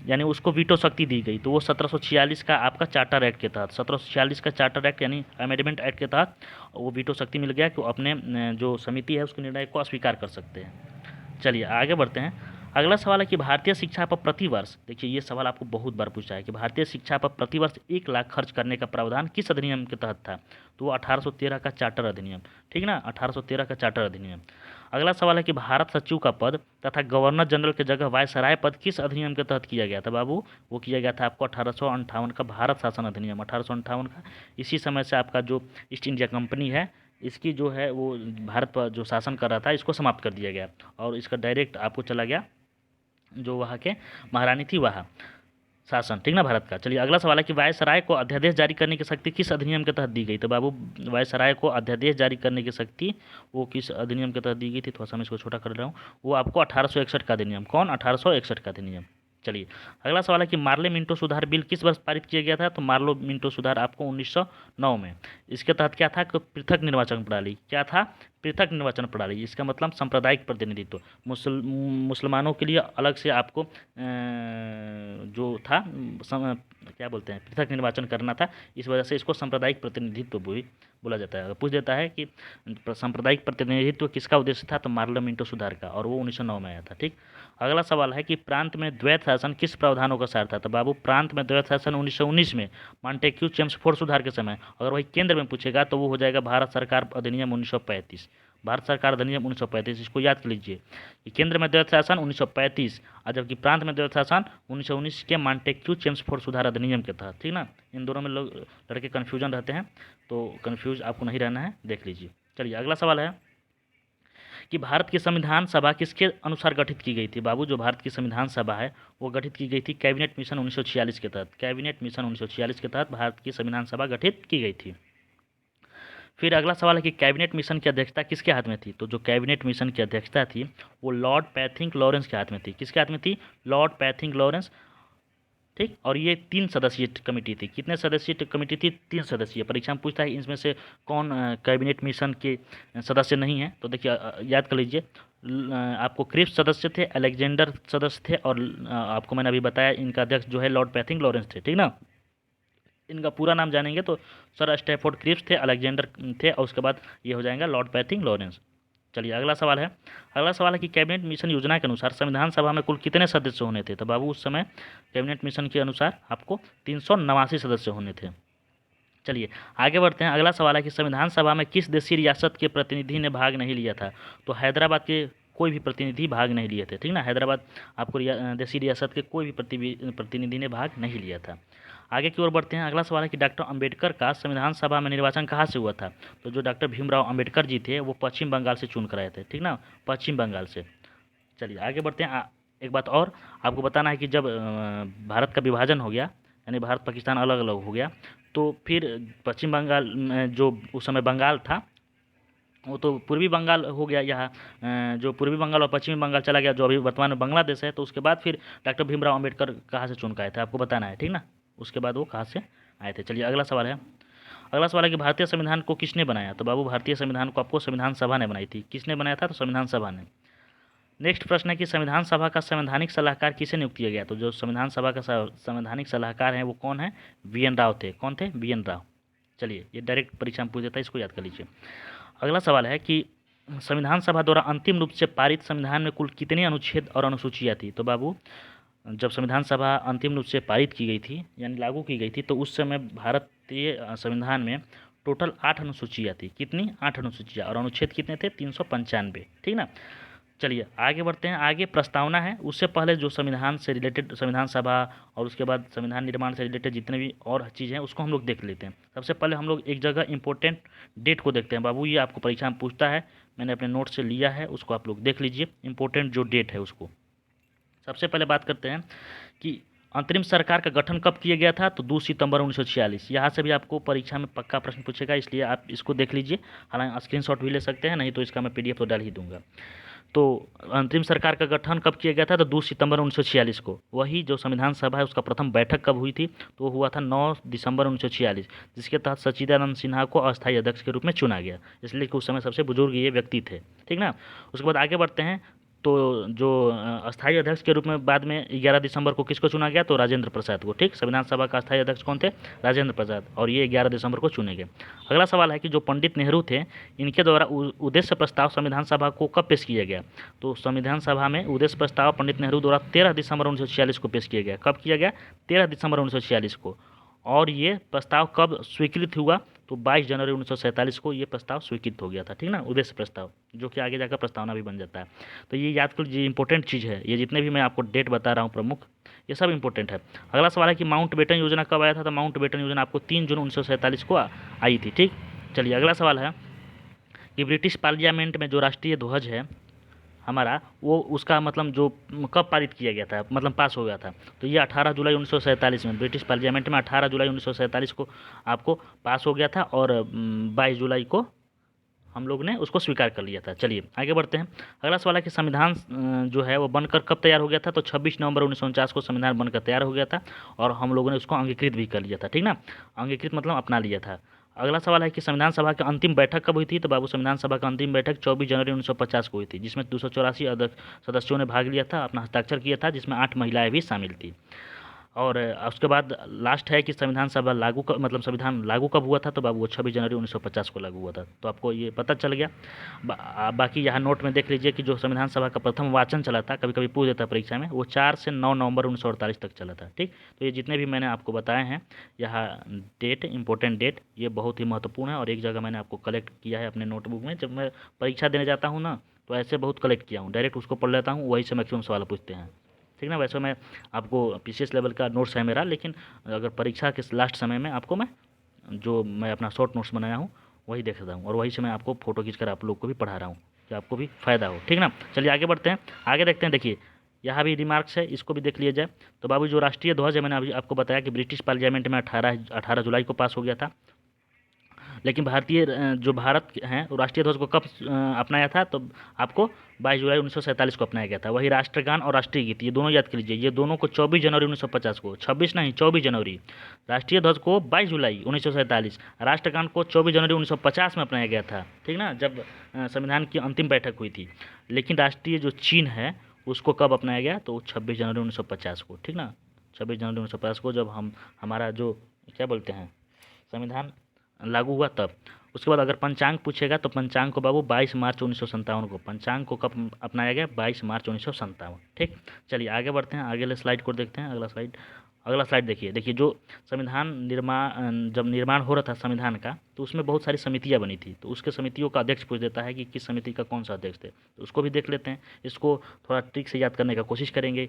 यानी उसको वीटो शक्ति दी गई? तो वो 1746 का आपका चार्टर एक्ट के तहत, 1746 का चार्टर एक्ट यानी अमेंडमेंट एक्ट के तहत वो वीटो शक्ति मिल गया कि वो अपने जो समिति है उसके निर्णय को अस्वीकार कर सकते हैं। चलिए आगे बढ़ते हैं। अगला सवाल है कि भारतीय शिक्षा पर प्रतिवर्ष, देखिए ये सवाल आपको बहुत बार पूछा है कि भारतीय शिक्षा पर प्रतिवर्ष 1 लाख खर्च करने का प्रावधान किस अधिनियम के तहत था? तो वो 1813 का चार्टर अधिनियम, ठीक ना, 1813 का चार्टर अधिनियम। अगला सवाल है कि भारत सचिव का पद तथा गवर्नर जनरल की जगह वायसराय पद किस अधिनियम के तहत किया गया था? बाबू वो किया गया था आपको 1858 का भारत शासन अधिनियम, 1858 का। इसी समय से आपका जो ईस्ट इंडिया कंपनी है, इसकी जो है वो भारत पर जो शासन कर रहा था इसको समाप्त कर दिया गया, और इसका डायरेक्ट आपको चला गया जो वहाँ के महारानी थी वहाँ शासन, ठीक ना, भारत का। चलिए अगला सवाल है कि वायसराय को अध्यादेश जारी करने की शक्ति किस अधिनियम के तहत दी गई? तो बाबू वायसराय को अध्यादेश जारी करने की शक्ति वो किस अधिनियम के तहत दी गई थी? थोड़ा सा मैं इसको छोटा कर रहा हूँ, वो आपको 1861 का अधिनियम। कौन? 1861 का अधिनियम। चलिए अगला सवाल है कि मार्ले मिंटो सुधार बिल किस वर्ष पारित किया गया था? तो मार्लो मिंटो सुधार आपको 1909 में। इसके तहत क्या था कि पृथक निर्वाचन प्रणाली, क्या था? पृथक निर्वाचन प्रणाली। इसका मतलब सांप्रदायिक प्रतिनिधित्व, मुसलमानों के लिए अलग से आपको जो था क्या बोलते हैं, पृथक निर्वाचन करना था, इस वजह से इसको सांप्रदायिक प्रतिनिधित्व भी बोला जाता है। पूछ देता है कि सांप्रदायिक प्रतिनिधित्व किसका उद्देश्य था? तो मार्लो मिंटो सुधार का, और वो 1909 में आया था, ठीक। अगला सवाल है कि प्रांत में द्वैत शासन किस प्रावधानों का सार था? तो बाबू प्रांत में द्वैत शासन 1919 में मॉन्टेक्यू चेम्सफोर्ड सुधार के समय। अगर वही केंद्र में पूछेगा तो वो हो जाएगा भारत सरकार अधिनियम 1935, भारत सरकार अधिनियम 1935, इसको याद कर लीजिए। कि केंद्र में द्वैत शासन 1935, और जबकि प्रांत में द्वैत शासन 1919 के मॉन्टेक्यू चेम्सफोर्ड सुधार अधिनियम के तहत, ठीक ना। इन दोनों में लोग लड़के कन्फ्यूजन रहते हैं, तो कन्फ्यूज आपको नहीं रहना है, देख लीजिए। चलिए अगला सवाल है कि भारत की संविधान सभा किसके अनुसार गठित की गई थी? बाबू जो भारत की संविधान सभा है वो गठित की गई थी कैबिनेट मिशन 1946 के तहत, कैबिनेट मिशन 1946 के तहत भारत की संविधान सभा गठित की गई थी। फिर अगला सवाल है कि कैबिनेट मिशन की अध्यक्षता किसके हाथ में थी? तो जो कैबिनेट मिशन की अध्यक्षता थी वो लॉर्ड पैथिंग लॉरेंस के हाथ में थी। किसके हाथ में थी? लॉर्ड पैथिंग लॉरेंस, ठीक। और ये 3 सदस्यीय कमेटी थी। कितने सदस्यीय कमेटी थी? 3 सदस्यीय। परीक्षा में पूछता है इनमें से कौन कैबिनेट मिशन के सदस्य नहीं है? तो देखिए याद कर लीजिए, आपको क्रिप्स सदस्य थे, अलेक्जेंडर सदस्य थे, और आपको मैंने अभी बताया इनका अध्यक्ष जो है लॉर्ड पैथिंग लॉरेंस थे, ठीक ना। इनका पूरा नाम जानेंगे तो सर स्टैफोर्ड क्रिप्स थे, अलेक्जेंडर थे, और उसके बाद ये हो जाएगा लॉर्ड पैथिंग लॉरेंस। चलिए अगला सवाल है। अगला सवाल है कि कैबिनेट मिशन योजना के अनुसार संविधान सभा में कुल कितने सदस्य होने थे? तो बाबू उस समय कैबिनेट मिशन के अनुसार आपको 389 सदस्य होने थे। चलिए आगे बढ़ते हैं। अगला सवाल है कि संविधान सभा में किस देशी रियासत के प्रतिनिधि ने भाग नहीं लिया था? तो हैदराबाद के कोई भी प्रतिनिधि भाग नहीं लिए थे, ठीक ना। हैदराबाद आपको देशी रियासत के कोई भी प्रतिनिधि ने भाग नहीं लिया था। आगे की ओर बढ़ते हैं। अगला सवाल है कि डॉक्टर अंबेडकर का संविधान सभा में निर्वाचन कहाँ से हुआ था? तो जो डॉक्टर भीमराव अंबेडकर जी थे वो पश्चिम बंगाल से चुन कर आए थे, ठीक ना, पश्चिम बंगाल से। चलिए आगे बढ़ते हैं। एक बात और आपको बताना है कि जब भारत का विभाजन हो गया, यानी भारत पाकिस्तान अलग अलग हो गया, तो फिर पश्चिम बंगाल में जो उस समय बंगाल था वो तो पूर्वी बंगाल हो गया। यहाँ जो पूर्वी बंगाल और पश्चिमी बंगाल चला गया, जो अभी वर्तमान में बांग्लादेश है। तो उसके बाद फिर डॉक्टर भीमराव अम्बेडकर कहाँ से चुन के आए थे, आपको बताना है, ठीक ना। उसके बाद वो कहाँ से आए थे। चलिए अगला सवाल है। अगला सवाल है कि भारतीय संविधान को किसने बनाया? तो बाबू भारतीय संविधान को आपको संविधान सभा ने बनाई थी। किसने बनाया था? तो संविधान सभा ने। नेक्स्ट प्रश्न है कि संविधान सभा का संवैधानिक सलाहकार किसे नियुक्त किया गया? तो जो संविधान सभा का संवैधानिक सलाहकार हैं वो कौन है? वी.एन. राव थे। कौन थे? वी.एन. राव। चलिए ये डायरेक्ट परीक्षा में पूछ देता है, इसको याद कर लीजिए। अगला सवाल है कि संविधान सभा द्वारा अंतिम रूप से पारित संविधान में कुल कितने अनुच्छेद और अनुसूचियाँ थी? तो बाबू जब संविधान सभा अंतिम रूप से पारित की गई थी, यानी लागू की गई थी, तो उस समय भारतीय संविधान में टोटल 8 अनुसूचियाँ थी। कितनी? 8 अनुसूचियाँ। और अनुच्छेद कितने थे? 395, ठीक ना। चलिए आगे बढ़ते हैं। आगे प्रस्तावना है, उससे पहले जो संविधान से रिलेटेड, संविधान सभा और उसके बाद संविधान निर्माण से रिलेटेड जितने भी और चीज़ें हैं उसको हम लोग देख लेते हैं। सबसे पहले हम लोग एक जगह इंपॉर्टेंट डेट को देखते हैं। बाबू ये आपको परीक्षा में पूछता है, मैंने अपने नोट से लिया है, उसको आप लोग देख लीजिए, इंपॉर्टेंट जो डेट है उसको। सबसे पहले बात करते हैं कि अंतरिम सरकार का गठन कब किया गया था? तो 2 सितंबर 1946। यहाँ से भी आपको परीक्षा में पक्का प्रश्न पूछेगा, इसलिए आप इसको देख लीजिए। हालांकि स्क्रीनशॉट भी ले सकते हैं, नहीं तो इसका मैं पीडीएफ तो डाल ही दूंगा। तो अंतरिम सरकार का गठन कब किया गया था? तो 2 सितंबर 1946 को। वही जो संविधान सभा है उसका प्रथम बैठक कब हुई थी? तो वो हुआ था 9 दिसंबर 1946, जिसके तहत सच्चिदानंद सिन्हा को अस्थायी अध्यक्ष के रूप में चुना गया, इसलिए कि उस समय सबसे बुजुर्ग ये व्यक्ति थे, ठीक ना। उसके बाद आगे बढ़ते हैं। तो जो अस्थायी अध्यक्ष के रूप में बाद में 11 दिसंबर को किसको चुना गया? तो राजेंद्र प्रसाद को, ठीक। संविधान सभा का अस्थायी अध्यक्ष कौन थे? राजेंद्र प्रसाद, और ये 11 दिसंबर को चुने गए। अगला सवाल है कि जो पंडित नेहरू थे, इनके द्वारा उद्देश्य प्रस्ताव संविधान सभा को कब पेश किया गया? तो संविधान सभा में उद्देश्य प्रस्ताव पंडित नेहरू द्वारा 13 दिसंबर 1946 को पेश किया गया। कब किया गया? 13 दिसंबर 1946 को। और ये प्रस्ताव कब स्वीकृत हुआ? तो 22 जनवरी 1947 को ये प्रस्ताव स्वीकृत हो गया था, ठीक ना, उद्देश्य प्रस्ताव, जो कि आगे जाकर प्रस्तावना भी बन जाता है। तो ये याद कर लीजिए, इंपॉर्टेंट चीज़ है ये, जितने भी मैं आपको डेट बता रहा हूँ प्रमुख, ये सब इंपॉर्टेंट है। अगला सवाल है कि माउंट बेटन योजना कब आया था? तो माउंट बेटन योजना आपको 3 जून 1947 को आई थी, ठीक। चलिए अगला सवाल है कि ब्रिटिश पार्लियामेंट में जो राष्ट्रीय ध्वज है हमारा, वो उसका मतलब जो कब पारित किया गया था, मतलब पास हो गया था? तो ये 18 जुलाई 1947 में, ब्रिटिश पार्लियामेंट में 18 जुलाई 1947 को आपको पास हो गया था, और 22 जुलाई को हम लोग ने उसको स्वीकार कर लिया था। चलिए आगे बढ़ते हैं। अगला सवाल है कि संविधान जो है वो बनकर कब तैयार हो गया था? तो 26 नवंबर 1949 को संविधान बनकर तैयार हो गया था, और हम लोगों ने उसको अंगीकृत भी कर लिया था, ठीक ना। अंगीकृत मतलब अपना लिया था। अगला सवाल है कि संविधान सभा की अंतिम बैठक कब हुई थी? तो बाबू संविधान सभा की अंतिम बैठक 24 जनवरी 1950 को हुई थी, जिसमें 284 सदस्यों ने भाग लिया था, अपना हस्ताक्षर किया था, जिसमें 8 महिलाएं भी शामिल थी। और उसके बाद लास्ट है कि संविधान सभा लागू मतलब संविधान लागू कब हुआ था? तो बाबू वो 26 जनवरी 1950 को लागू हुआ था। तो आपको ये पता चल गया। बाकी यहाँ नोट में देख लीजिए कि जो संविधान सभा का प्रथम वाचन चला था, कभी कभी पूछ देता परीक्षा में, वो 4 से 9 नवंबर 1948 तक चला था, ठीक। तो ये जितने भी मैंने आपको बताए हैं यहाँ डेट, इंपॉर्टेंट डेट, ये बहुत ही महत्वपूर्ण है, और एक जगह मैंने आपको कलेक्ट किया है अपने नोटबुक में। जब मैं परीक्षा देने जाता हूँ ना, तो ऐसे बहुत कलेक्ट किया हूँ, डायरेक्ट उसको पढ़ लेता हूँ, वही से मैक्सिमम सवाल पूछते हैं, ठीक ना। वैसे मैं आपको पीसीएस लेवल का नोट्स है मेरा, लेकिन अगर परीक्षा के लास्ट समय में आपको मैं अपना शॉर्ट नोट्स बनाया हूँ वही देख रहा हूँ, और वही से मैं आपको फ़ोटो खींचकर आप लोग को भी पढ़ा रहा हूँ कि आपको भी फ़ायदा हो, ठीक ना। चलिए आगे बढ़ते हैं। आगे देखते हैं, देखिए यहाँ भी रिमार्क्स है, इसको भी देख लिया जाए। तो बाबू जो राष्ट्रीय ध्वज है, मैंने अभी आपको बताया कि ब्रिटिश पार्लियामेंट में 18 जुलाई को पास हो गया था, लेकिन भारतीय जो भारत हैं वो राष्ट्रीय ध्वज को कब अपनाया था? तो आपको 22 जुलाई 1947 को अपनाया गया था। वही राष्ट्रगान और राष्ट्रीय गीत, ये दोनों याद कर लीजिए, ये दोनों को 24 जनवरी 1950 को, 26 नहीं 24 जनवरी। राष्ट्रीय ध्वज को 22 जुलाई 1947, राष्ट्रगान को 24 जनवरी 1950 में अपनाया गया था, ठीक ना, जब संविधान की अंतिम बैठक हुई थी। लेकिन राष्ट्रीय जो चिन्ह है उसको कब अपनाया गया? तो 26 जनवरी 1950 को, ठीक ना, 26 जनवरी 1950 को, जब हमारा जो क्या बोलते हैं संविधान लागू हुआ तब। उसके बाद अगर पंचांग पूछेगा तो पंचांग को बाबू 22 मार्च 1957 को, पंचांग को कब अपनाया गया? 22 मार्च 1957। ठीक, चलिए आगे बढ़ते हैं, आगे स्लाइड को देखते हैं। अगला स्लाइड देखिए जो संविधान जब निर्माण हो रहा था संविधान का, तो उसमें बहुत सारी समितियां बनी थी, तो उसके समितियों का अध्यक्ष पूछ देता है कि किस समिति का कौन सा अध्यक्ष थे, तो उसको भी देख लेते हैं। इसको थोड़ा ट्रिक से याद करने का कोशिश करेंगे।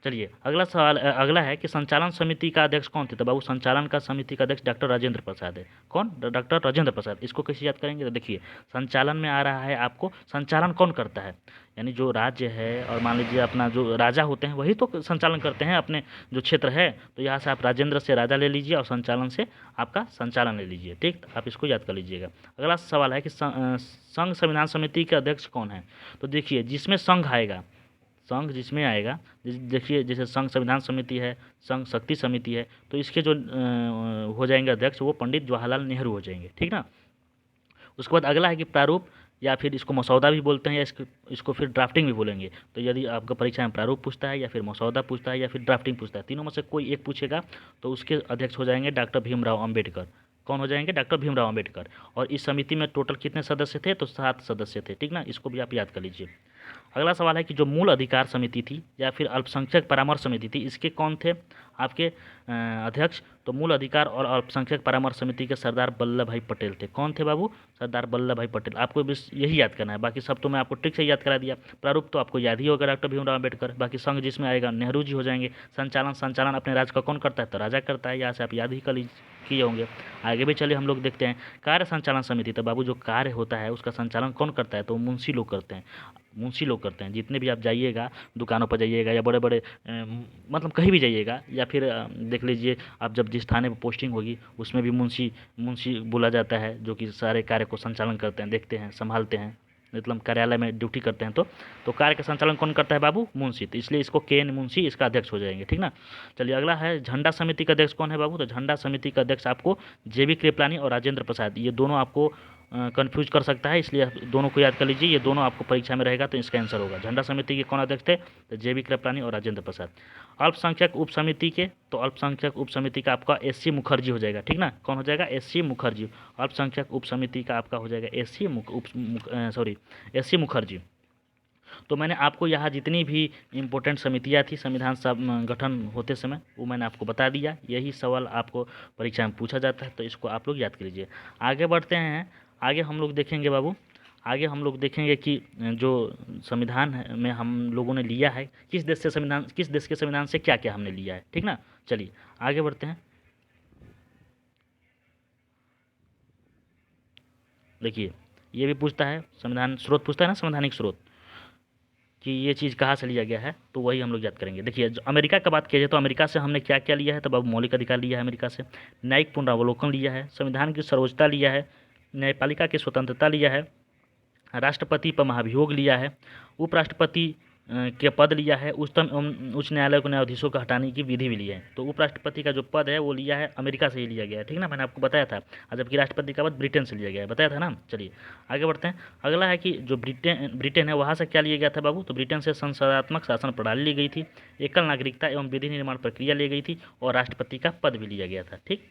चलिए अगला सवाल अगला है कि संचालन समिति का अध्यक्ष कौन थे? तो बाबू संचालन का समिति का अध्यक्ष डॉक्टर राजेंद्र प्रसाद है। कौन? डॉक्टर राजेंद्र प्रसाद। इसको कैसे याद करेंगे? तो देखिए संचालन में आ रहा है आपको, संचालन कौन करता है? यानी जो राज्य है और मान लीजिए अपना जो राजा होते हैं वही तो संचालन करते हैं अपने जो क्षेत्र है। तो यहाँ से आप राजेंद्र से राजा ले लीजिए और संचालन से आपका संचालन ले लीजिए। ठीक, आप इसको याद कर लीजिएगा। अगला सवाल है कि संघ संविधान समिति के अध्यक्ष कौन है? तो देखिए जिसमें संघ आएगा, संघ जिसमें आएगा, देखिए जैसे संघ संविधान समिति है, संघ शक्ति समिति है, तो इसके जो हो जाएंगे अध्यक्ष वो पंडित जवाहरलाल नेहरू हो जाएंगे। ठीक ना। उसके बाद अगला है कि प्रारूप, या फिर इसको मसौदा भी बोलते हैं, या इसको फिर ड्राफ्टिंग भी बोलेंगे। तो यदि आपका परीक्षा में प्रारूप पूछता है या फिर मसौदा पूछता है या फिर ड्राफ्टिंग पूछता है, तीनों में से कोई एक पूछेगा तो उसके अध्यक्ष हो जाएंगे डॉक्टर भीमराव अम्बेडकर। कौन हो जाएंगे? डॉक्टर भीमराव अम्बेडकर। और इस समिति में टोटल कितने सदस्य थे? तो 7 सदस्य थे। ठीक ना, इसको भी आप याद कर लीजिए। अगला सवाल है कि जो मूल अधिकार समिति थी या फिर अल्पसंख्यक परामर्श समिति थी, इसके कौन थे आपके अध्यक्ष? तो मूल अधिकार और अल्पसंख्यक परामर्श समिति के सरदार वल्लभ भाई पटेल थे। कौन थे बाबू? सरदार वल्लभ भाई पटेल। आपको बस यही याद करना है, बाकी सब तो मैं आपको ट्रिक से याद करा दिया। प्रारूप तो आपको याद ही होगा, डॉक्टर भीमराव अम्बेडकर। बाकी संघ जिसमें आएगा नेहरू जी हो जाएंगे। संचालन अपने राज्य का कौन करता है? तो राजा करता है। यहाँ से आप याद ही कर किए होंगे। आगे भी चलिए हम लोग देखते हैं कार्य संचालन समिति। तो बाबू जो कार्य होता है उसका संचालन कौन करता है? तो मुंशी लोग करते हैं। मुंशी लोग करते हैं। जितने भी आप जाइएगा, दुकानों पर जाइएगा या बड़े बड़े मतलब कहीं भी जाइएगा, या फिर देख लीजिए आप जब जिस थाने पर पोस्टिंग होगी उसमें भी मुंशी बोला जाता है, जो कि सारे कार्य को संचालन करते हैं, देखते हैं, संभालते हैं, मतलब कार्यालय में ड्यूटी करते हैं। तो कार्य का संचालन कौन करता है बाबू? मुंशी। तो इसलिए इसको के.एन. मुंशी इसका अध्यक्ष हो जाएंगे। ठीक ना। चलिए अगला है झंडा समिति का अध्यक्ष कौन है बाबू? तो झंडा समिति का अध्यक्ष आपको जे.बी. कृपलानी और राजेंद्र प्रसाद, ये दोनों आपको कंफ्यूज कर सकता है, इसलिए दोनों को याद कर लीजिए। ये दोनों आपको परीक्षा में रहेगा तो इसका आंसर होगा। झंडा समिति के कौन अध्यक्ष थे? तो जे.बी. कृपलानी और राजेंद्र प्रसाद। अल्पसंख्यक उप समिति के, तो अल्पसंख्यक उप समिति का आपका एस.सी. मुखर्जी हो जाएगा। ठीक ना। कौन हो जाएगा? एस.सी. मुखर्जी। अल्पसंख्यक उप समिति का आपका हो जाएगा एस.सी. मुखर्जी। तो मैंने आपको यहाँ जितनी भी इम्पोर्टेंट समितियाँ थी संविधान गठन होते समय वो मैंने आपको बता दिया। यही सवाल आपको परीक्षा में पूछा जाता है, तो इसको आप लोग याद कर लीजिए। आगे बढ़ते हैं। आगे हम लोग देखेंगे बाबू, आगे हम लोग देखेंगे कि जो संविधान में हम लोगों ने लिया है, किस देश के संविधान से क्या क्या हमने लिया है। ठीक ना। चलिए आगे बढ़ते हैं। देखिए ये भी पूछता है, संविधान स्रोत पूछता है ना, संवैधानिक स्रोत, कि ये चीज़ कहाँ से लिया गया है, तो वही हम लोग याद करेंगे। देखिए अमेरिका का बात किया जाए तो अमेरिका से हमने क्या क्या लिया है? तो बाबू मौलिक अधिकार लिया है अमेरिका से, न्यायिक पुनरावलोकन लिया है, संविधान की सर्वोच्चता लिया है, न्यायपालिका की स्वतंत्रता लिया है, राष्ट्रपति पर महाभियोग लिया है, उपराष्ट्रपति के पद लिया है, उच्चतम उच्च न्यायालय को न्यायाधीशों को हटाने की विधि भी ली है। तो उपराष्ट्रपति का जो पद है वो लिया है अमेरिका से ही लिया गया है। ठीक ना, मैंने आपको बताया था। और जबकि राष्ट्रपति का पद ब्रिटेन से लिया गया है, बताया था ना। चलिए आगे बढ़ते हैं। अगला है कि जो ब्रिटेन है वहाँ से क्या लिया गया था बाबू? तो ब्रिटेन से संसदात्मक शासन प्रणाली ली गई थी, एकल नागरिकता एवं विधि निर्माण प्रक्रिया ली गई थी और राष्ट्रपति का पद भी लिया गया था। ठीक।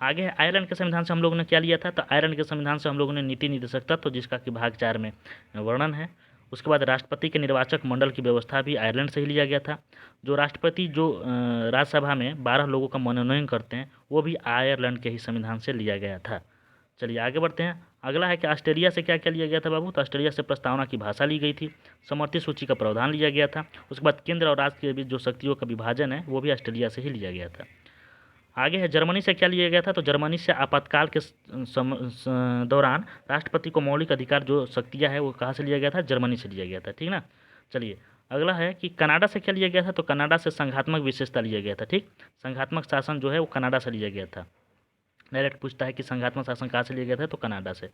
आगे है आयरलैंड के संविधान से हम लोगों ने क्या लिया था? तो आयरलैंड के संविधान से हम लोगों ने नीति निर्देशक तत्व, जिसका कि भाग 4 में वर्णन है। उसके बाद राष्ट्रपति के निर्वाचक मंडल की व्यवस्था भी आयरलैंड से ही लिया गया था। जो राष्ट्रपति जो राज्यसभा में 12 लोगों का मनोनयन करते हैं वो भी आयरलैंड के ही संविधान से लिया गया था। चलिए आगे बढ़ते हैं। अगला है कि ऑस्ट्रेलिया से क्या क्या लिया गया था बाबू? तो ऑस्ट्रेलिया से प्रस्तावना की भाषा ली गई थी, समर्थित सूची का प्रावधान लिया गया था। उसके बाद केंद्र और राज्य के बीच जो शक्तियों का विभाजन है वो भी ऑस्ट्रेलिया से ही लिया गया था। आगे है जर्मनी से क्या लिया गया था? तो जर्मनी से आपातकाल के दौरान राष्ट्रपति को मौलिक अधिकार जो शक्तियाँ है वो कहाँ से लिया गया था? जर्मनी से लिया गया था। ठीक ना। चलिए अगला है कि कनाडा से क्या लिया गया था? तो कनाडा से संघात्मक विशेषता लिया गया था। ठीक, संघात्मक शासन जो है वो कनाडा से लिया गया था। डायरेक्ट पूछता है कि संघात्मक शासन कहाँ से लिया गया था? तो कनाडा से।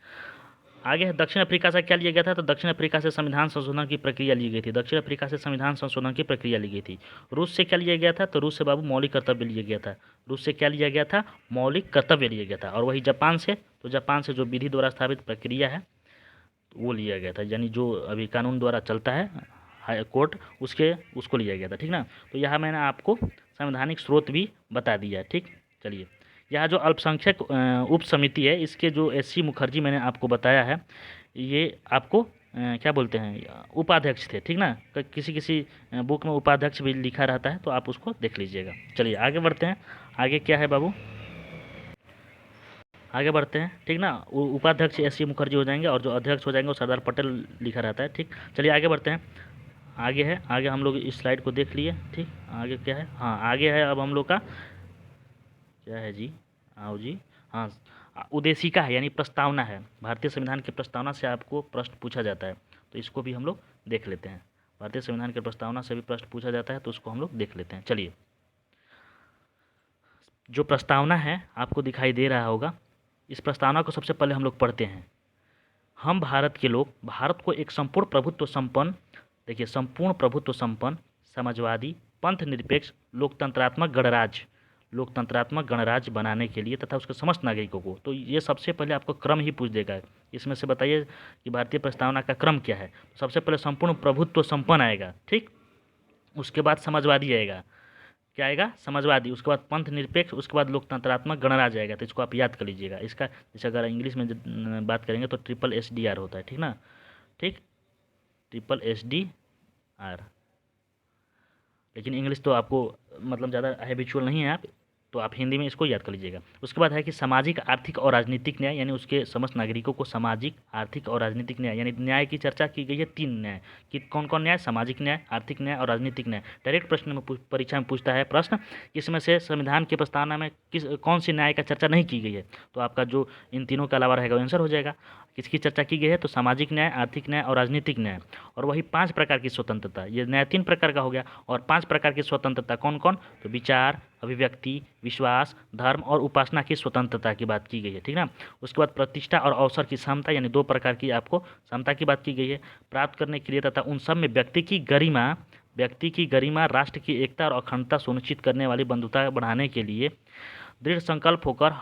आगे है दक्षिण अफ्रीका से क्या लिया गया था? तो दक्षिण अफ्रीका से संविधान संशोधन की प्रक्रिया ली गई थी। दक्षिण अफ्रीका से संविधान संशोधन की प्रक्रिया ली गई थी। रूस से क्या लिया गया था? तो रूस से बाबू मौलिक कर्तव्य लिया गया था। रूस से क्या लिया गया था? मौलिक कर्तव्य लिया गया था। और वही जापान से, तो जापान से जो विधि द्वारा स्थापित प्रक्रिया है वो लिया गया था, यानी जो अभी कानून द्वारा चलता है हाई कोर्ट उसको लिया गया था। ठीक ना। तो यहाँ मैंने आपको संवैधानिक स्रोत भी बता दिया। ठीक। चलिए यह जो अल्पसंख्यक उप समिति है, इसके जो एस.सी. मुखर्जी मैंने आपको बताया है, ये आपको क्या बोलते हैं, उपाध्यक्ष थे, ठीक ना। किसी किसी बुक में उपाध्यक्ष भी लिखा रहता है, तो आप उसको देख लीजिएगा। चलिए आगे बढ़ते हैं। आगे क्या है बाबू, आगे बढ़ते हैं, ठीक ना। उपाध्यक्ष एस.सी. मुखर्जी हो जाएंगे और जो अध्यक्ष हो जाएंगे वो सरदार पटेल लिखा रहता है, ठीक। चलिए आगे बढ़ते हैं। आगे है, आगे हम लोग इस स्लाइड को देख लिए, ठीक। आगे क्या है, हाँ आगे है अब हम लोग का क्या है जी, आओ जी, हाँ उद्देशिका है, यानी प्रस्तावना है। भारतीय संविधान की प्रस्तावना से आपको प्रश्न पूछा जाता है, तो इसको भी हम लोग देख लेते हैं। भारतीय संविधान की प्रस्तावना से भी प्रश्न पूछा जाता है, तो उसको हम लोग देख लेते हैं। चलिए, जो प्रस्तावना है आपको दिखाई दे रहा होगा, इस प्रस्तावना को सबसे पहले हम लोग पढ़ते हैं। हम भारत के लोग भारत को एक संपूर्ण प्रभुत्व संपन्न, देखिए संपूर्ण प्रभुत्व संपन्न, समाजवादी, पंथ निरपेक्ष, लोकतंत्रात्मक गणराज्य बनाने के लिए तथा उसके समस्त नागरिकों को, तो ये सबसे पहले आपको क्रम ही पूछ देगा। इसमें से बताइए कि भारतीय प्रस्तावना का क्रम क्या है। सबसे पहले संपूर्ण प्रभुत्व संपन्न आएगा, ठीक। उसके बाद समाजवादी आएगा, क्या आएगा, समाजवादी। उसके बाद पंथ निरपेक्ष, उसके बाद लोकतंत्रात्मक गणराज्य आएगा। तो इसको आप याद कर लीजिएगा। इसका जैसे अगर इंग्लिश में बात करेंगे तो SSDR होता है, ठीक ना, ठीक, SSDR। लेकिन इंग्लिश तो आपको मतलब ज़्यादा हैबिचुअल नहीं है आप, तो आप हिंदी में इसको याद कर लीजिएगा। उसके बाद है कि सामाजिक, आर्थिक और राजनीतिक न्याय, यानी उसके समस्त नागरिकों को सामाजिक, आर्थिक और राजनीतिक न्याय, यानी न्याय की चर्चा की गई है 3 न्याय कि कौन कौन न्याय, सामाजिक न्याय, आर्थिक न्याय और राजनीतिक न्याय। डायरेक्ट प्रश्न में परीक्षा में पूछता है प्रश्न, इसमें से संविधान की प्रस्तावना में कौन सी न्याय का चर्चा नहीं की गई है, तो आपका जो इन तीनों के अलावा रहेगा वो आंसर हो जाएगा। किसकी चर्चा की गई है, तो सामाजिक न्याय, आर्थिक न्याय और राजनीतिक न्याय। और वही 5 प्रकार की स्वतंत्रता, ये न्याय 3 प्रकार का हो गया, और 5 प्रकार की स्वतंत्रता कौन कौन, तो विचार, अभिव्यक्ति, विश्वास, धर्म और उपासना की स्वतंत्रता की बात की गई है, ठीक ना। उसके बाद प्रतिष्ठा और अवसर की समता, यानी 2 प्रकार की आपको समता की बात की गई है प्राप्त करने के लिए, तथा उन सब में व्यक्ति की गरिमा, राष्ट्र की एकता और अखंडता सुनिश्चित करने वाली बंधुता बढ़ाने के लिए दृढ़ संकल्प होकर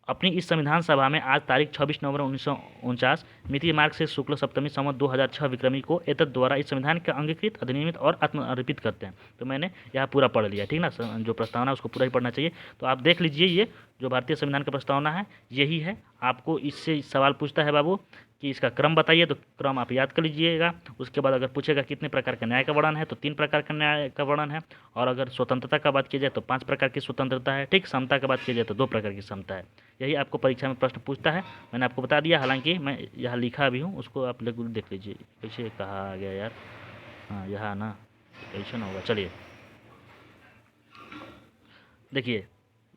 अपनी इस संविधान सभा में आज तारीख 26 नवंबर 1949 मिति मार्ग से शुक्ल सप्तमी संवत 2006 विक्रमी को एतद द्वारा इस संविधान के अंगीकृत, अधिनियमित और आत्मअर्पित करते हैं। तो मैंने यहाँ पूरा पढ़ लिया, ठीक ना। जो प्रस्तावना उसको पूरा ही पढ़ना चाहिए। तो आप देख लीजिए, ये जो भारतीय संविधान की प्रस्तावना है यही है। आपको इससे सवाल पूछता है बाबू कि इसका क्रम बताइए, तो क्रम आप याद कर लीजिएगा। उसके बाद अगर पूछेगा कितने प्रकार का न्याय का वर्णन है, तो 3 प्रकार का न्याय का वर्णन है। और अगर स्वतंत्रता का बात की जाए तो 5 प्रकार की स्वतंत्रता है, ठीक। समता का बात की जाए तो 2 प्रकार की समता है। यही आपको परीक्षा में प्रश्न पूछता है, मैंने आपको बता दिया। हालांकि मैं यहाँ लिखा भी हूँ, उसको आप देख लीजिए। कैसे कहा आ गया यार, हाँ यहाँ ना कैसे ना होगा। चलिए देखिए,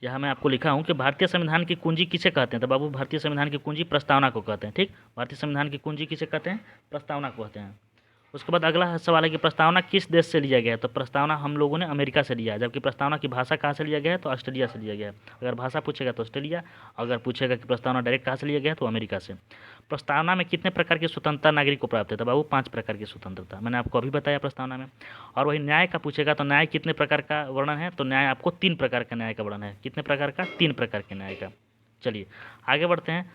यहाँ मैं आपको लिखा हूँ कि भारतीय संविधान की कुंजी किसे कहते हैं, तो बाबू भारतीय संविधान की कुंजी प्रस्तावना को कहते हैं, ठीक। भारतीय संविधान की कुंजी किसे कहते हैं, प्रस्तावना को कहते हैं। उसके बाद अगला सवाल है कि प्रस्तावना किस देश से लिया गया है, तो प्रस्तावना हम लोगों ने अमेरिका से लिया है। जबकि प्रस्तावना की भाषा कहाँ से लिया गया है, तो ऑस्ट्रेलिया से लिया गया है। अगर भाषा पूछेगा तो ऑस्ट्रेलिया, अगर पूछेगा कि प्रस्तावना डायरेक्ट कहाँ से लिया गया है, तो अमेरिका से। प्रस्तावना में कितने प्रकार की स्वतंत्रता नागरिक को प्राप्त है, तो बाबू 5 प्रकार की स्वतंत्रता मैंने आपको अभी बताया प्रस्तावना में। और वही न्याय का पूछेगा तो न्याय कितने प्रकार का वर्णन है, तो न्याय आपको 3 प्रकार का न्याय का वर्णन है। कितने प्रकार का, 3 प्रकार के न्याय का। चलिए आगे बढ़ते हैं।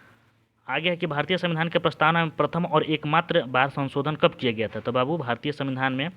आगे है कि भारतीय संविधान के प्रस्तावना में प्रथम और एकमात्र बार संशोधन कब किया गया था, तो बाबू भारतीय संविधान में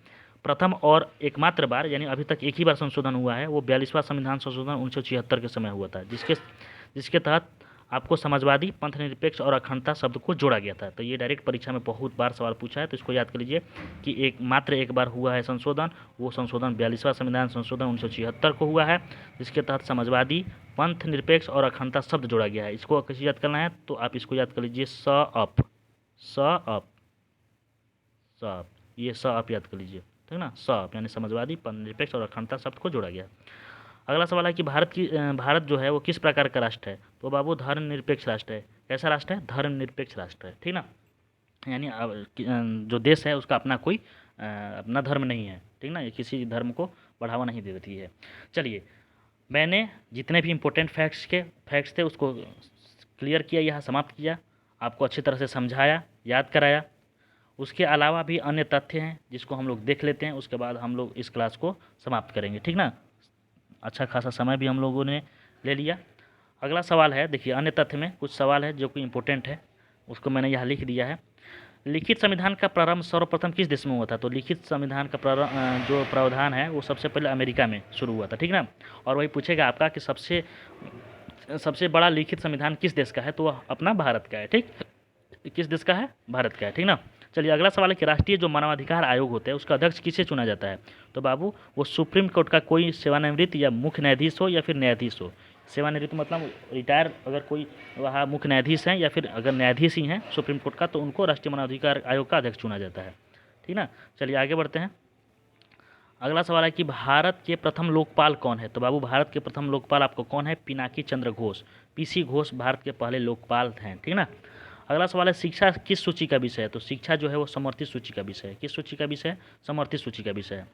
प्रथम और एकमात्र बार, यानी अभी तक एक ही बार संशोधन हुआ है, वो 42वां संविधान संशोधन 1976 के समय हुआ था, जिसके तहत आपको समाजवादी, पंथ निरपेक्ष और अखंडता शब्द को जोड़ा गया था। तो ये डायरेक्ट परीक्षा में बहुत बार सवाल पूछा है, तो इसको याद कर लीजिए कि एक बार हुआ है संशोधन। वो संशोधन 42वां संविधान संशोधन 1976 को हुआ है, जिसके तहत समाजवादी, पंथ निरपेक्ष और अखंडता शब्द जोड़ा गया है। इसको कैसे याद करना है, तो आप इसको याद कर लीजिए स अप, ये स अप याद कर लीजिए, ठीक ना। स अप यानी समाजवादी, पंथ निरपेक्ष और अखंडता शब्द को जोड़ा गया। अगला सवाल है कि भारत जो है वो किस प्रकार का राष्ट्र है, तो बाबू धर्मनिरपेक्ष राष्ट्र है। कैसा राष्ट्र है, धर्मनिरपेक्ष राष्ट्र है, ठीक ना। यानी जो देश है उसका अपना कोई अपना धर्म नहीं है, ठीक ना। ये किसी धर्म को बढ़ावा नहीं दे देती है। चलिए, मैंने जितने भी इम्पोर्टेंट फैक्ट्स थे उसको क्लियर किया, यहाँ समाप्त किया, आपको अच्छी तरह से समझाया, याद कराया। उसके अलावा भी अन्य तथ्य हैं जिसको हम लोग देख लेते हैं, उसके बाद हम लोग इस क्लास को समाप्त करेंगे, ठीक ना। अच्छा खासा समय भी हम लोगों ने ले लिया। अगला सवाल है, देखिए अन्य तथ्य में कुछ सवाल है जो कि इम्पोर्टेंट है, उसको मैंने यहाँ लिख दिया है। लिखित संविधान का प्रारंभ सर्वप्रथम किस देश में हुआ था, तो लिखित संविधान का जो प्रावधान है वो सबसे पहले अमेरिका में शुरू हुआ था, ठीक ना। और वही पूछेगा आपका कि सबसे सबसे बड़ा लिखित संविधान किस देश का है, तो वह अपना भारत का है। ठीक, किस देश का है, भारत का है। ठीक ना। चलिए अगला सवाल है कि राष्ट्रीय जो मानवाधिकार आयोग होता है उसका अध्यक्ष किसे चुना जाता है, तो बाबू वो सुप्रीम कोर्ट का कोई सेवानिवृत्त या मुख्य न्यायाधीश हो या फिर न्यायाधीश हो। सेवानिवृत्त मतलब रिटायर, अगर कोई वहाँ मुख्य न्यायाधीश हैं या फिर अगर न्यायाधीश ही हैं सुप्रीम कोर्ट का, तो उनको राष्ट्रीय मानवाधिकार आयोग का अध्यक्ष चुना जाता है। ठीक ना। चलिए आगे बढ़ते हैं। अगला सवाल है कि भारत के प्रथम लोकपाल कौन है, तो बाबू भारत के प्रथम लोकपाल आपको कौन है, पिनाकी चंद्र घोष। पीसी घोष भारत के पहले लोकपाल हैं। ठीक ना। अगला सवाल है शिक्षा किस सूची का विषय है, तो शिक्षा जो है वो समर्थित सूची का विषय है। किस सूची का विषय है, समर्थित सूची का विषय है।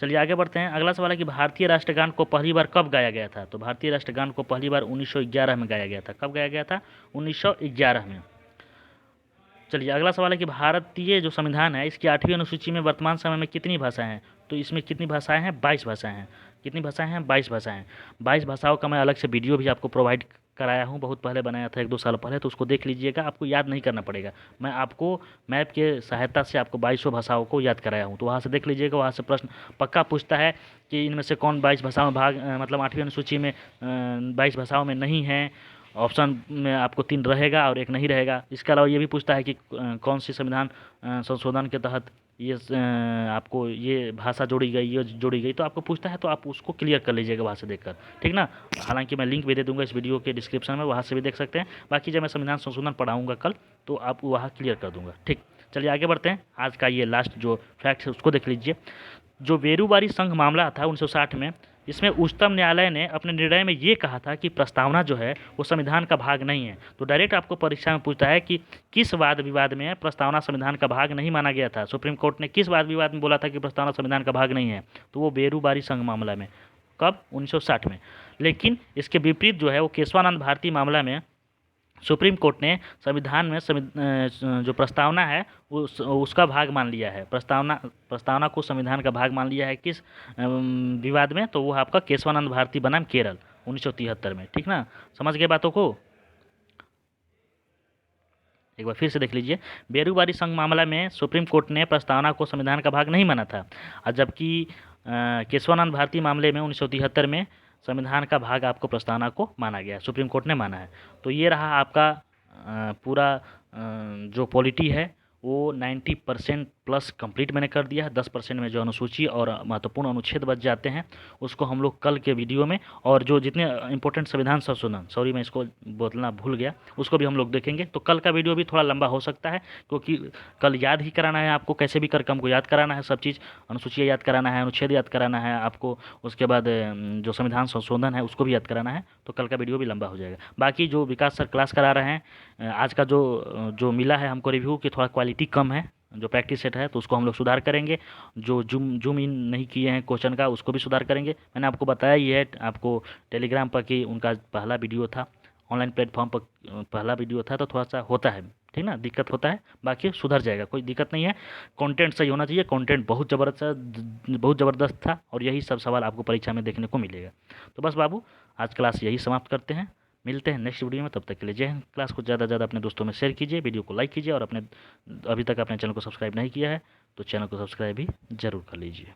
चलिए आगे बढ़ते हैं। अगला सवाल है कि भारतीय राष्ट्रगान को पहली बार कब गाया गया था, तो भारतीय राष्ट्रगान को पहली बार 1911 में गाया गया था। कब गाया गया था, 1911 में। चलिए अगला सवाल है कि भारतीय जो संविधान है इसकी 8वीं अनुसूची में वर्तमान समय में कितनी भाषाएं हैं, तो इसमें कितनी भाषाएं हैं, 22 भाषाएं हैं। कितनी भाषाएं हैं, 22 भाषाएं। 22 भाषाओं का मैं अलग से वीडियो भी आपको प्रोवाइड कराया हूँ, बहुत पहले बनाया था 1-2 साल पहले, तो उसको देख लीजिएगा। आपको याद नहीं करना पड़ेगा, मैं आपको मैप के सहायता से आपको 22 भाषाओं को याद कराया हूँ, तो वहाँ से देख लीजिएगा। वहाँ से प्रश्न पक्का पूछता है कि इनमें से कौन 22 भाषाओं में भाग मतलब 8वीं अनुसूची में 22 भाषाओं में नहीं है। ऑप्शन में आपको 3 रहेगा और 1 नहीं रहेगा। इसके अलावा ये भी पूछता है कि कौन सी संविधान संशोधन के तहत ये आपको ये भाषा जोड़ी गई, ये जोड़ी गई, तो आपको पूछता है, तो आप उसको क्लियर कर लीजिएगा वहाँ से देखकर। ठीक ना। हालांकि मैं लिंक भी दे दूंगा इस वीडियो के डिस्क्रिप्शन में, वहाँ से भी देख सकते हैं। बाकी जब मैं संविधान संशोधन पढ़ाऊँगा कल, तो आप वहाँ क्लियर कर दूँगा। ठीक, चलिए आगे बढ़ते हैं। आज का ये लास्ट जो फैक्ट है उसको देख लीजिए। जो वेरूबारी संघ मामला था 1960 में, इसमें उच्चतम न्यायालय ने अपने निर्णय में ये कहा था कि प्रस्तावना जो है वो संविधान का भाग नहीं है। तो डायरेक्ट आपको परीक्षा में पूछता है कि किस वाद विवाद में प्रस्तावना संविधान का भाग नहीं माना गया था। सुप्रीम कोर्ट ने किस वाद विवाद में बोला था कि प्रस्तावना संविधान का भाग नहीं है, तो वो वेरूबारी संघ मामला में। कब, 1960 में। लेकिन इसके विपरीत जो है वो केशवानंद भारती मामला में सुप्रीम कोर्ट ने संविधान में जो प्रस्तावना है उसका भाग मान लिया है। प्रस्तावना को संविधान का भाग मान लिया है। किस विवाद में, तो वो आपका केशवानंद भारती बनाम केरल 1973 में। ठीक ना, समझ गए बातों को। एक बार फिर से देख लीजिए। बेरूबारी संघ मामला में सुप्रीम कोर्ट ने प्रस्तावना को संविधान का भाग नहीं माना था, और जबकि केशवानंद भारती मामले में 1973 में संविधान का भाग आपको प्रस्तावना को माना गया, सुप्रीम कोर्ट ने माना है। तो ये रहा आपका पूरा जो पॉलिटी है वो 90% प्लस कंप्लीट मैंने कर दिया है। 10% में जो अनुसूची और महत्वपूर्ण अनुच्छेद बच जाते हैं उसको हम लोग कल के वीडियो में, और जो जितने इंपॉर्टेंट संविधान संशोधन, सॉरी मैं इसको बोलना भूल गया, उसको भी हम लोग देखेंगे। तो कल का वीडियो भी थोड़ा लंबा हो सकता है, क्योंकि कल याद ही कराना है आपको, कैसे भी करके हमको याद कराना है सब चीज़। अनुसूचियाँ याद कराना है, अनुच्छेद याद कराना है आपको, उसके बाद जो संविधान संशोधन है उसको भी याद कराना है। तो कल का वीडियो भी लंबा हो जाएगा। बाकी जो विकास सर क्लास करा रहे हैं, आज का जो मिला है हमको रिव्यू कि थोड़ा क्वालिटी कम है, जो प्रैक्टिस सेट है, तो उसको हम लोग सुधार करेंगे। जो जूम इन नहीं किए हैं क्वेश्चन का, उसको भी सुधार करेंगे। मैंने आपको बताया ही है आपको टेलीग्राम पर कि उनका पहला वीडियो था, ऑनलाइन प्लेटफॉर्म पर पहला वीडियो था, तो थोड़ा सा होता है, ठीक ना, दिक्कत होता है। बाकी सुधर जाएगा, कोई दिक्कत नहीं है। कंटेंट सही होना चाहिए। कंटेंट बहुत ज़बरदस्त था, और यही सब सवाल आपको परीक्षा में देखने को मिलेगा। तो बस बाबू, आज क्लास यही समाप्त करते हैं। मिलते हैं नेक्स्ट वीडियो में, तब तक के लिए जय हिंद। क्लास को ज़्यादा से ज़्यादा अपने दोस्तों में शेयर कीजिए, वीडियो को लाइक कीजिए, और अभी तक अपने चैनल को सब्सक्राइब नहीं किया है तो चैनल को सब्सक्राइब भी ज़रूर कर लीजिए।